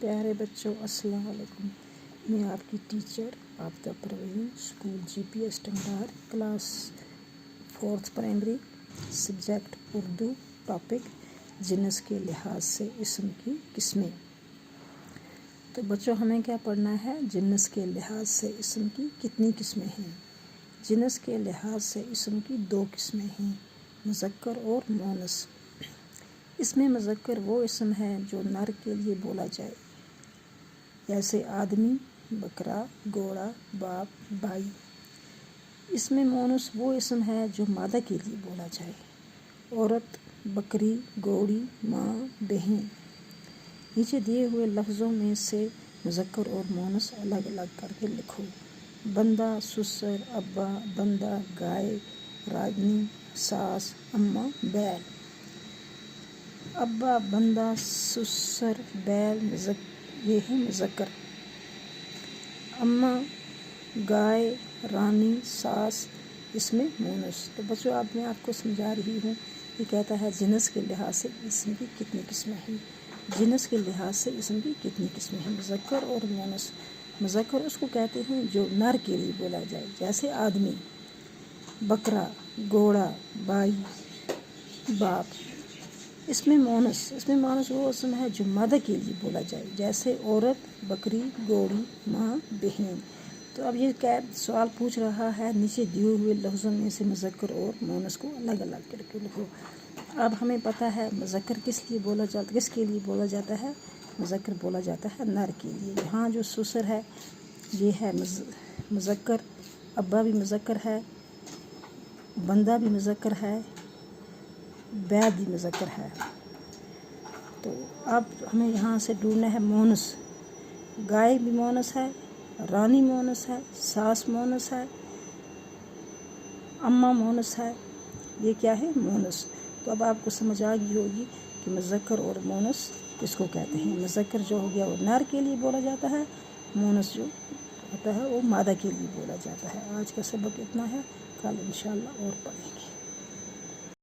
پیارے بچوں السلام علیکم۔ میں آپ کی teacher Aftab Parveen, school GPS Tangdar, class 4 primary, subject Urdu, topic جنس کے لحاظ سے اسم کی قسمیں۔ تو بچوں ہمیں کیا پڑھنا ہے؟ جنس کے لحاظ سے اسم کی کتنی قسمیں ہیں؟ جنس کے لحاظ سے اسم کی 2 قسمیں ہیں، مذکر اور مؤنث۔ اسم مذکر وہ اسم ہے جو نر کے لیے بولا جائے، جیسے آدمی، بکرا، گھوڑا، باپ، بھائی۔ اسم مؤنث وہ اسم ہے جو مادہ کے لیے بولا جائے، عورت، بکری، گھوڑی، ماں، بہن۔ نیچے دیے ہوئے لفظوں میں سے مذکر اور مؤنث الگ الگ کر کے لکھو۔ بندہ، سسر، ابا، بندہ، گائے، راجنی، ساس، اماں، بیل۔ ابا، بندہ، سسر، بیل یہ ہے مذکر۔ اماں، گائے، رانی، ساس اس میں مؤنث۔ تو بچوں میں آپ کو سمجھا رہی ہوں، یہ کہتا ہے جنس کے لحاظ سے اسم کی کتنی قسمیں ہیں۔ جنس کے لحاظ سے اسم کی کتنی قسمیں ہیں، مذکر اور مؤنث۔ مذکر اس کو کہتے ہیں جو نر کے لیے بولا جائے، جیسے آدمی، بکرا، گھوڑا، بھائی، باپ۔ اس میں مؤنث وہ اسم ہے جو مادہ کے لیے بولا جائے، جیسے عورت، بکری، گھوڑی، ماں، بہن۔ تو اب یہ سوال پوچھ رہا ہے، نیچے دیے ہوئے لفظوں میں سے مذکر اور مؤنث کو الگ الگ کر کے لکھو۔ اب ہمیں پتہ ہے مذکر کس کے لیے بولا جاتا ہے؟ مذکر بولا جاتا ہے نر کے لیے۔ یہاں جو سسر ہے یہ ہے مذکر، ابا بھی مذکر ہے، بندہ بھی مذکر ہے، بیل بھی مذکر ہے۔ تو اب ہمیں یہاں سے ڈھونڈنا ہے مؤنث۔ گائے بھی مؤنث ہے، رانی مؤنث ہے، ساس مؤنث ہے، اماں مؤنث ہے۔ یہ کیا ہے؟ مؤنث۔ تو اب آپ کو سمجھ آ گئی ہوگی کہ مذکر اور مؤنث کس کو کہتے ہیں۔ مذکر جو ہو گیا وہ نر کے لیے بولا جاتا ہے، مؤنث جو ہوتا ہے وہ مادہ کے لیے بولا جاتا ہے۔ آج کا سبق اتنا ہے، کل انشاءاللہ اور پڑھیں گے۔